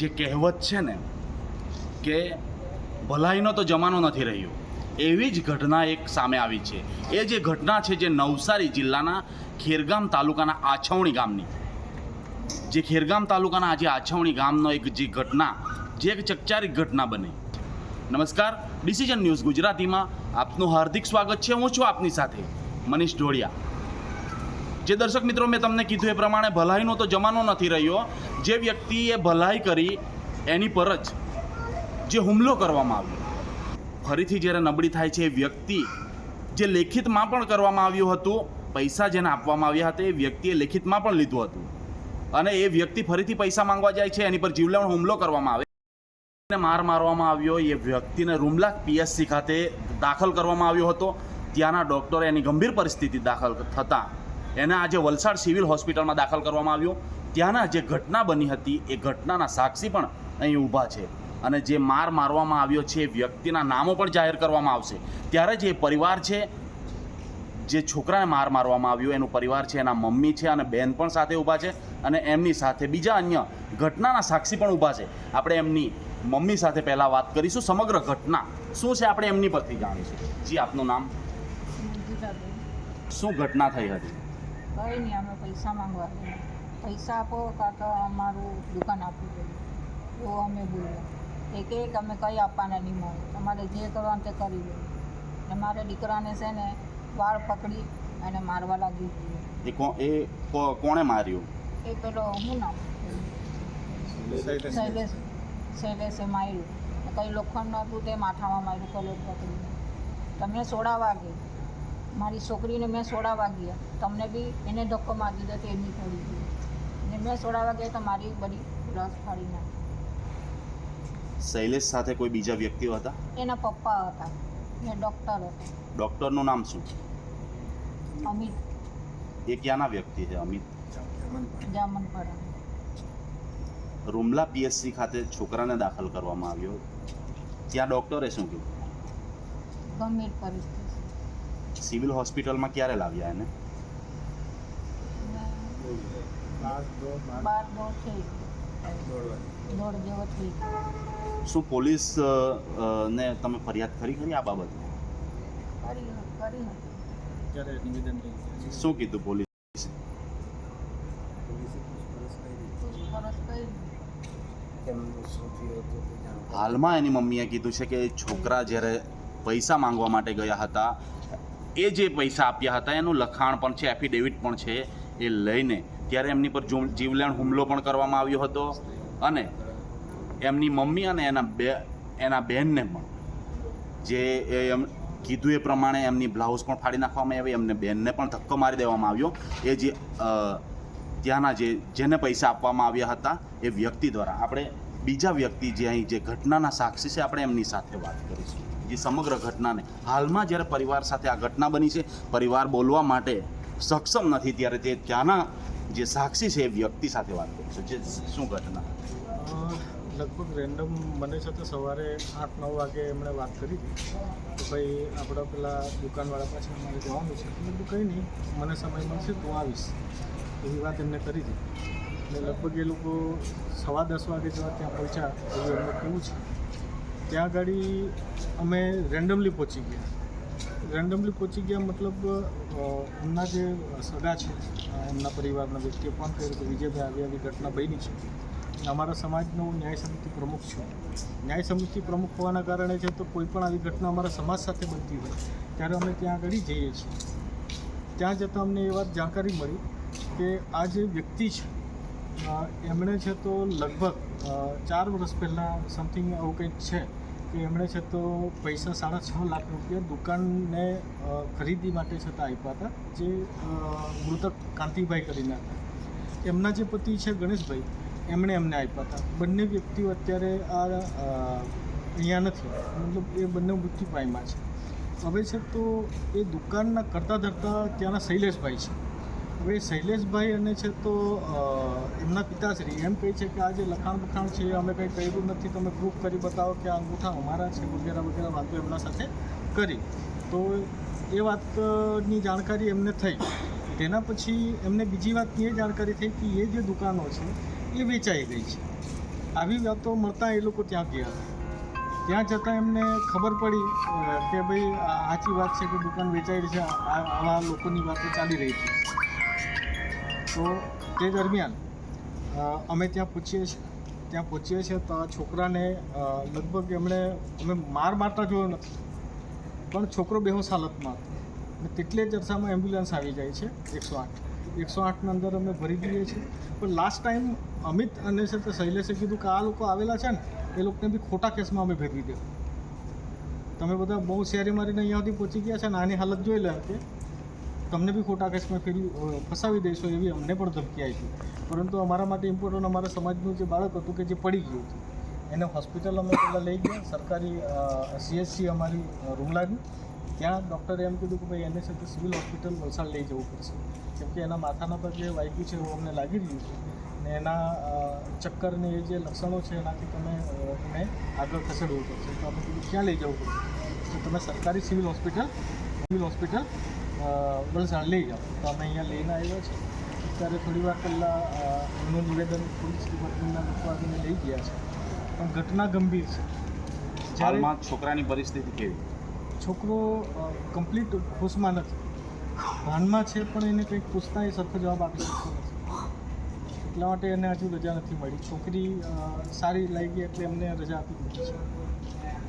જે કહેવત છે ને કે ભલાઈનો તો જમાનો નથી રહ્યો, એવી જ ઘટના એક સામે આવી છે. એ જે ઘટના છે જે નવસારી જિલ્લાના ખેરગામ તાલુકાના આછવણી ગામની, જે ખેરગામ તાલુકાના આજે આછવણી ગામનો એક જે ઘટના, જે એક ચકચારિક ઘટના બની. નમસ્કાર, ડિસિઝન ન્યૂઝ ગુજરાતીમાં આપનું હાર્દિક સ્વાગત છે. હું છું આપની સાથે મનીષ ઢોળિયા. જે દર્શક મિત્રો, મેં તમને કીધું એ પ્રમાણે ભલાઈનો તો જમાનો નથી રહ્યો. જે વ્યક્તિએ ભલાઈ કરી એની પર જ જે હુમલો કરવામાં આવ્યો, ફરીથી જ્યારે નબળી થાય છે એ વ્યક્તિ, જે લેખિતમાં પણ કરવામાં આવ્યું હતું, પૈસા જેને આપવામાં આવ્યા હતા એ વ્યક્તિએ લેખિતમાં પણ લીધું હતું, અને એ વ્યક્તિ ફરીથી પૈસા માંગવા જાય છે, એની પર જીવલેણ હુમલો કરવામાં આવે, માર મારવામાં આવ્યો. એ વ્યક્તિને રૂમલા પીએસસી ખાતે દાખલ કરવામાં આવ્યો હતો. ત્યાંના ડૉક્ટરે એની ગંભીર પરિસ્થિતિ દાખલ થતાં એને આજે વલસાડ સિવિલ હોસ્પિટલમાં દાખલ કરવામાં આવ્યો. ત્યાંના જે ઘટના બની હતી એ ઘટનાના સાક્ષી પણ અહીં ઊભા છે, અને જે મારવામાં આવ્યો છે એ વ્યક્તિના નામો પણ જાહેર કરવામાં આવશે. ત્યારે જે પરિવાર છે, જે છોકરાને મારવામાં આવ્યો એનું પરિવાર છે, એના મમ્મી છે અને બહેન પણ સાથે ઊભા છે, અને એમની સાથે બીજા અન્ય ઘટનાના સાક્ષી પણ ઊભા છે. આપણે એમની મમ્મી સાથે પહેલાં વાત કરીશું. સમગ્ર ઘટના શું છે આપણે એમની પરથી જાણીશું. જી, આપનું નામ? શું ઘટના થઈ હતી? કંઈ નહીં, અમે પૈસા માંગવા ગયા. પૈસા આપો કાં તો અમારું દુકાન આપી દો, તો અમે બોલ્યા. એક અમે કંઈ આપવાના નહીં મળે, તમારે જે કરવાનું તે કરી દો. ને મારા દીકરાને છે ને વાળ પકડી અને મારવા લાગી. કોણે માર્યું? એ પેલો હું નામ શૈલેષે માર્યું. કંઈ લોખંડ હતું તે માથામાં માર્યું, કલોટ પકડીને. તમે સોડાવા ગઈ, મારી છોકરીને મેં સોડાવા ગયા, તમને બી એને ધક્કો મારી દીધો તો એમની પડી ગઈ, ને મેં સોડાવા ગયા તો મારી બધી રસ ફાડી નાખી. શૈલેષ સાથે કોઈ બીજા વ્યક્તિઓ હતા? એના પપ્પા હતા ને ડૉક્ટર હતા. ડૉક્ટરનું નામ શું? અમિત. એ ક્યાંના વ્યક્તિ છે? અમિત જામનપરા. રૂમલા પીએસસી ખાતે છોકરાને દાખલ કરવામાં આવ્યો, ત્યાં ડૉક્ટરે શું કીધું? ગંભીર પરિસ્થિતિ. સિવિલ હોસ્પિટલમાં ક્યારે લાવ્યા એને? 12 થઈ દોઢ જેવો થઈ. શું પોલીસ ને તમે ફરિયાદ ખરી આ બાબતે? શું કીધું પોલીસ? હાલમાં એની મમ્મીએ કીધું છે કે છોકરા જ્યારે પૈસા માંગવા માટે ગયા હતા, એ જે પૈસા આપ્યા હતા એનું લખાણ પણ છે, એફિડેવિટ પણ છે, એ લઈને ત્યારે એમની પર જીવલેણ હુમલો પણ કરવામાં આવ્યો હતો, અને એમની મમ્મી અને એના બહેનને પણ જે કીધું એ પ્રમાણે એમની બ્લાઉઝ પણ ફાડી નાખવામાં આવી, એમને બહેનને પણ ધક્કો મારી દેવામાં આવ્યો. એ જે ત્યાંના જેને પૈસા આપવામાં આવ્યા હતા એ વ્યક્તિ દ્વારા. આપણે બીજા વ્યક્તિ જે અહીં જે ઘટનાના સાક્ષી છે, આપણે એમની સાથે વાત કરીશું. જે સમગ્ર ઘટનાને હાલમાં જ્યારે પરિવાર સાથે આ ઘટના બની છે, પરિવાર બોલવા માટે સક્ષમ નથી, ત્યારે તે ત્યાંના જે સાક્ષી છે એ વ્યક્તિ સાથે વાત કરીશું. જે શું ઘટના? લગભગ રેન્ડમ મને છે તો સવારે 8-9 વાગે એમણે વાત કરી હતી કે ભાઈ આપણે પેલા દુકાનવાળા પાસે મારે જવાનું છે. મેં કીધું કંઈ નહીં, મને સમય મળશે તો આવીશ, એવી વાત એમને કરી હતી. એટલે લગભગ એ લોકો 10:15 વાગે જેવા ત્યાં પહોંચ્યા એવું એમને કેવું છે. ત્યાં આગળ અમે રેન્ડમલી પહોંચી ગયા મતલબ એમના જે સગા છે, એમના પરિવારના વ્યક્તિએ ફોન કર્યો કે વિજયભાઈ આવી ઘટના બની છે. અમારા સમાજનો ન્યાય સમિતિ પ્રમુખ છું. ન્યાય સમિતિ પ્રમુખ હોવાના કારણે છે તો કોઈ પણ આવી ઘટના અમારા સમાજ સાથે બનતી હોય ત્યારે અમે ત્યાં આગળ જઈએ છીએ. ત્યાં જતાં અમને એ વાત જાણકારી મળી કે આ જે વ્યક્તિ છે એમણે છે તો લગભગ 4 વર્ષ પહેલાં સમથિંગ આવું કંઈક છે કે એમણે છે તો પૈસા 6.5 લાખ રૂપિયા દુકાનને ખરીદી માટે છતાં આપ્યા હતા, જે મૃતક કાંતિભાઈ કરીને હતા. એમના જે પતિ છે ગણેશભાઈ, એમણે એમને આપ્યા હતા. બંને વ્યક્તિઓ અત્યારે અહીંયા નથી, મતલબ એ બંને મૃત્યુ પામ્યા છે. હવે છે તો એ દુકાનના કરતા ધરતા ત્યાંના શૈલેષભાઈ છે. હવે શૈલેષભાઈ અને છે તો એમના પિતાશ્રી એમ કહે છે કે આ જે લખાણ છે અમે કંઈ કર્યું નથી, તમે પ્રૂફ કરી બતાવો કે આ અંગૂઠા અમારા છે વગેરે વાતો એમના સાથે કરી. તો એ વાતની જાણકારી એમને થઈ. તેના પછી એમને બીજી વાતની એ જાણકારી થઈ કે એ જે દુકાનો છે એ વેચાઈ ગઈ છે. આવી વાતો મળતા એ લોકો ત્યાં ગયા. ત્યાં જતાં એમને ખબર પડી કે ભાઈ આ સાચી વાત છે કે દુકાન વેચાઈ છે, આવા લોકોની વાતો ચાલી રહી હતી. તો તે દરમિયાન અમે ત્યાં પહોંચીએ છીએ તો આ છોકરાને લગભગ અમે મારતા જોયો નથી, પણ છોકરો બેહોશ હાલતમાં હતો. અને તેટલે જ અરસામાં એમ્બ્યુલન્સ આવી જાય છે 108 અંદર અમે ભરી દઈએ છીએ. પણ લાસ્ટ ટાઈમ અમિત અને સાથે શૈલેષે કીધું કે આ લોકો આવેલા છે ને એ લોકોને બી ખોટા કેસમાં અમે ભેરવી દે. તમે બધા બહુ શેરી મારીને અહીંયા સુધી પહોંચી ગયા છે ને આની હાલત જોઈ લે કે તમને બી ખોટા કેસમાં ફસાવી દઈશો એવી અમને પણ ધમકી આપી. પરંતુ અમારા માટે ઇમ્પોર્ટન્ટ અમારા સમાજનું જે બાળક હતું કે જે પડી ગયું હતું એને હોસ્પિટલ અમે પહેલાં લઈ ગયા, સરકારી CHC અમારી રૂમલાની. ત્યાં ડૉક્ટરે એમ કીધું કે ભાઈ એને સાથે સિવિલ હોસ્પિટલ વલસાડ લઈ જવું પડશે, કેમ કે એના માથાના પર જે વાગ્યું છે એવું અમને લાગી રહ્યું છે ને એના ચક્કરને એ જે લક્ષણો છે એનાથી તમે એને આગળ ખસેડવું પડશે. તો અમે કીધું ક્યાં લઈ જવું પડશે? તો તમે સરકારી સિવિલ હોસ્પિટલ વલસાડ લઈ જાઓ. તો અમે અહીંયા લઈને આવ્યા છે. ત્યારે થોડી વાર પહેલાં એમનું નિવેદન પોલીસ ડિપાર્ટમેન્ટના લોકો આવીને લઈ ગયા છે, પણ ઘટના ગંભીર છે. હાલમાં છોકરાની પરિસ્થિતિ કેવી? છોકરો કમ્પ્લીટ હોશમાં નથી, ભાનમાં છે, પણ એને કંઈક પૂછતા એ સરખો જવાબ આપી શકતો નથી. એટલા માટે એને હજુ રજા નથી મળી. છોકરી સારી લાગી એટલે એમને રજા આપી દીધી છે.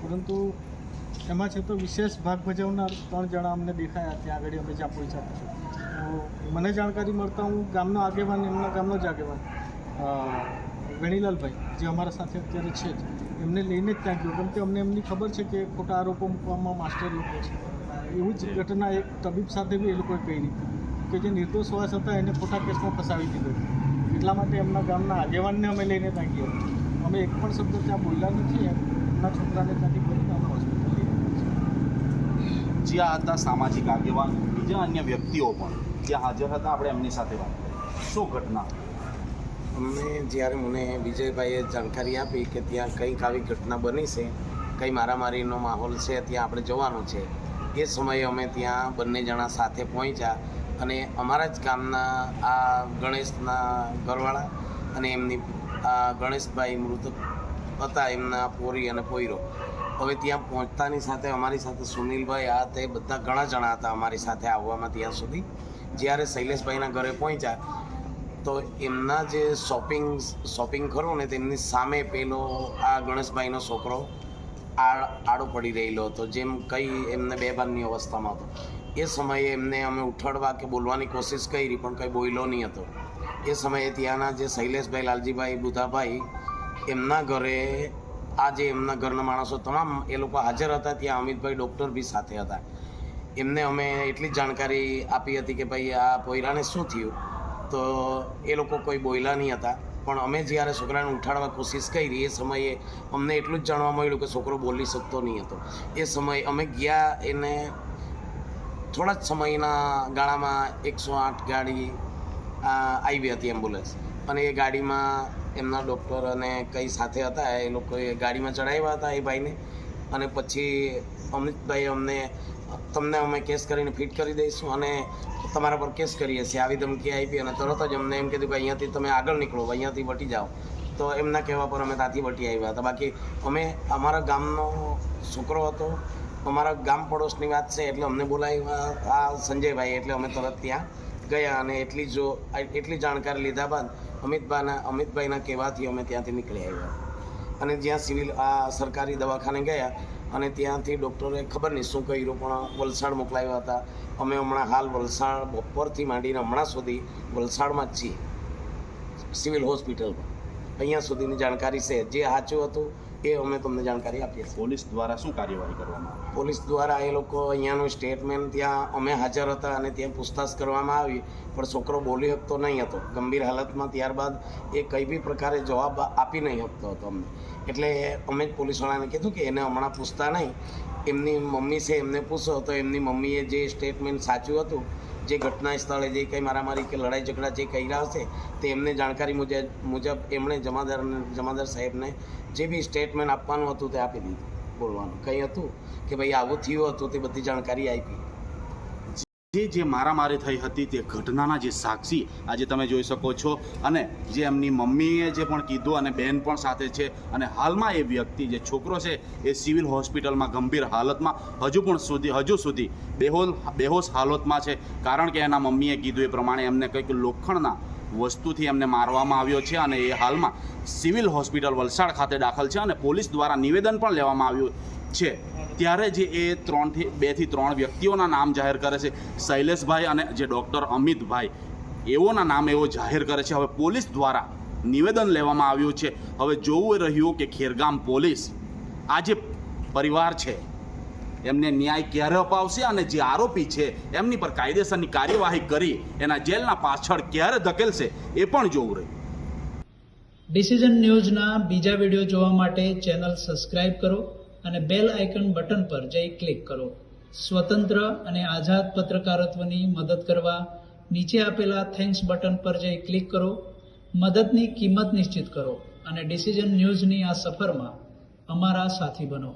પરંતુ એમાં છે તો વિશેષ ભાગ ભજવનાર 3 જણા અમને દેખાયા ત્યાં આગળ અમે જ્યાં પહોંચ્યા. તો મને જાણકારી મળતા હું ગામનો આગેવાન, એમના ગામનો જ આગેવાન વેણીલાલભાઈ જે અમારા સાથે અત્યારે છે જ, એમને લઈને જ ત્યાં ગયો, કેમ કે અમને એમની ખબર છે કે ખોટા આરોપો મૂકવામાં માસ્ટર લોકો છે. એવું જ ઘટના એક તબીબ સાથે બી એ લોકોએ કરી કે જે નિર્દોષ હોવા છતાં એને ખોટા કેસમાં ફસાવી દીધો. એટલા માટે એમના ગામના આગેવાનને અમે લઈને ત્યાં ગયા. અમે એક પણ શબ્દ ત્યાં બોલ્યા નથી. એમના છોકરાને ત્યાંથી કરીને અમે હોસ્પિટલ લઈ ગયા. જ્યાં હતા સામાજિક આગેવાન, બીજા અન્ય વ્યક્તિઓ પણ જ્યાં હાજર હતા, આપણે એમની સાથે વાત કરી. શું ઘટના? અમને જ્યારે મને વિજયભાઈએ જાણકારી આપી કે ત્યાં કંઈક આવી ઘટના બની છે, કંઈ મારામારીનો માહોલ છે, ત્યાં આપણે જવાનું છે, એ સમયે અમે ત્યાં બંને જણા સાથે પહોંચ્યા. અને અમારા જ ગામના આ ગણેશના ઘરવાળા અને એમની આ ગણેશભાઈ મૃતક હતા, એમના પોરી અને પોયરો. હવે ત્યાં પહોંચતાની સાથે અમારી સાથે સુનિલભાઈ આ તે બધા ઘણા જણા હતા અમારી સાથે આવવામાં. ત્યાં સુધી જ્યારે શૈલેષભાઈના ઘરે પહોંચ્યા તો એમના જે શોપિંગ ખરો ને તેમની સામે પેલો આ ગણેશભાઈનો છોકરો આડો પડી રહેલો હતો, જેમ કંઈ એમને બેભાનની અવસ્થામાં હતો. એ સમયે એમને અમે ઉઠાડવા કે બોલવાની કોશિશ કરી, પણ કંઈ બોલ્યો નહીં હતો. એ સમયે ત્યાંના જે શૈલેષભાઈ, લાલજીભાઈ, બુધાભાઈ, એમના ઘરે આ જે એમના ઘરના માણસો તમામ એ લોકો હાજર હતા. ત્યાં અમિતભાઈ ડૉક્ટર બી સાથે હતા. એમને અમે એટલી જ જાણકારી આપી હતી કે ભાઈ આ પોયરાને શું થયું. તો એ લોકો કોઈ બોલ્યા નહીં હતા. પણ અમે જ્યારે છોકરાને ઉઠાડવા કોશિશ કરી એ સમયે અમને એટલું જ જાણવા મળ્યું કે છોકરો બોલી શકતો નહીં હતો. એ સમયે અમે ગયા, એને થોડા જ સમયના ગાળામાં 108 ગાડી આવી હતી, એમ્બ્યુલન્સ. અને એ ગાડીમાં એમના ડૉક્ટર અને કંઈ સાથે હતા, એ લોકોએ ગાડીમાં ચડાવ્યા હતા એ ભાઈને. અને પછી અમિતભાઈ તમને અમે કેસ કરીને ફિટ કરી દઈશું અને તમારા પર કેસ કરીએ છીએ આવી ધમકી આપી. અને તરત જ અમને એમ કીધું કે અહીંયાથી તમે આગળ નીકળો, અહીંયાથી વટી જાઓ. તો એમના કહેવા પર અમે ત્યાંથી વટી આવ્યા હતા. બાકી અમે અમારા ગામનો છોકરો હતો, અમારા ગામ પડોશની વાત છે એટલે અમને બોલાવ્યા આ સંજયભાઈ, એટલે અમે તરત ત્યાં ગયા. અને એટલી જાણકારી લીધા બાદ અમિતભાઈના કહેવાથી અમે ત્યાંથી નીકળી આવ્યા. અને જ્યાં આ સરકારી દવાખાને ગયા અને ત્યાંથી ડૉક્ટરે ખબર નહીં શું કર્યું, પણ વલસાડ મોકલાવ્યા હતા. અમે હમણાં હાલ વલસાડ બપોરથી માંડીને હમણાં સુધી વલસાડમાં જ છીએ, સિવિલ હોસ્પિટલમાં. અહીંયા સુધીની જાણકારી છે. જે સાચું હતું એ અમે તમને જાણકારી આપીએ છીએ. પોલીસ દ્વારા શું કાર્યવાહી કરવામાં આવી? પોલીસ દ્વારા એ લોકો અહીંયાનું સ્ટેટમેન્ટ, ત્યાં અમે હાજર હતા અને ત્યાં પૂછતાછ કરવામાં આવી, પણ છોકરો બોલી શકતો નહીં હતો, ગંભીર હાલતમાં. ત્યારબાદ એ કંઈ બી પ્રકારે જવાબ આપી નહીં શકતો હતો અમને. એટલે અમે જ પોલીસવાળાને કીધું કે એને હમણાં પૂછતા નહીં, એમની મમ્મી છે એમને પૂછો. તો એમની મમ્મીએ જે સ્ટેટમેન્ટ સાચું હતું, જે ઘટના સ્થળે જે કંઈ મારામારી કે લડાઈ ઝઘડા જે કર્યા હશે તે એમને જાણકારી મુજબ એમણે જમાદાર સાહેબને જે બી સ્ટેટમેન્ટ આપવાનું હતું તે આપી દીધું. બોલવાનું કંઈ હતું કે ભાઈ આવું થયું હતું તે બધી જાણકારી આપી. જે મારામારી થઈ હતી તે ઘટનાના જે સાક્ષી આજે તમે જોઈ શકો છો, અને જે એમની મમ્મીએ જે પણ કીધું અને બહેન પણ સાથે છે, અને હાલમાં એ વ્યક્તિ જે છોકરો છે એ સિવિલ હોસ્પિટલમાં ગંભીર હાલતમાં હજુ સુધી બેહોશ હાલતમાં છે, કારણ કે એના મમ્મીએ કીધું એ પ્રમાણે એમને કંઈક લોખંડના વસ્તુથી એમને મારવામાં આવ્યો છે, અને એ હાલમાં સિવિલ હોસ્પિટલ વલસાડ ખાતે દાખલ છે, અને પોલીસ દ્વારા નિવેદન પણ લેવામાં આવ્યું છે. ત્યારે જે એ 2 થી 3 વ્યક્તિઓના નામ જાહેર કરે છે, શૈલેષભાઈ અને જે ડૉક્ટર અમિતભાઈ, એઓના નામ એવો જાહેર કરે છે. હવે પોલીસ દ્વારા નિવેદન લેવામાં આવ્યું છે. હવે જોવું રહ્યું કે ખેરગામ પોલીસ આ જે પરિવાર છે એમને ન્યાય ક્યારે અપાવશે, અને જે આરોપી છે એમની પર કાયદેસરની કાર્યવાહી કરી એના જેલના પાછળ ક્યારે ધકેલશે એ પણ જોવું રહ્યું. ડિસિઝન ન્યૂઝના બીજા વિડીયો જોવા માટે ચેનલ સબસ્ક્રાઇબ કરો અને બેલ આઇકન બટન પર જઈ ક્લિક કરો. સ્વતંત્ર અને આઝાદ પત્રકારત્વની મદદ કરવા નીચે આપેલા થેન્ક્સ બટન પર જઈ ક્લિક કરો. મદદની કિંમત નિશ્ચિત કરો અને ડિસિઝન ન્યૂઝની આ સફરમાં અમારા સાથી બનો.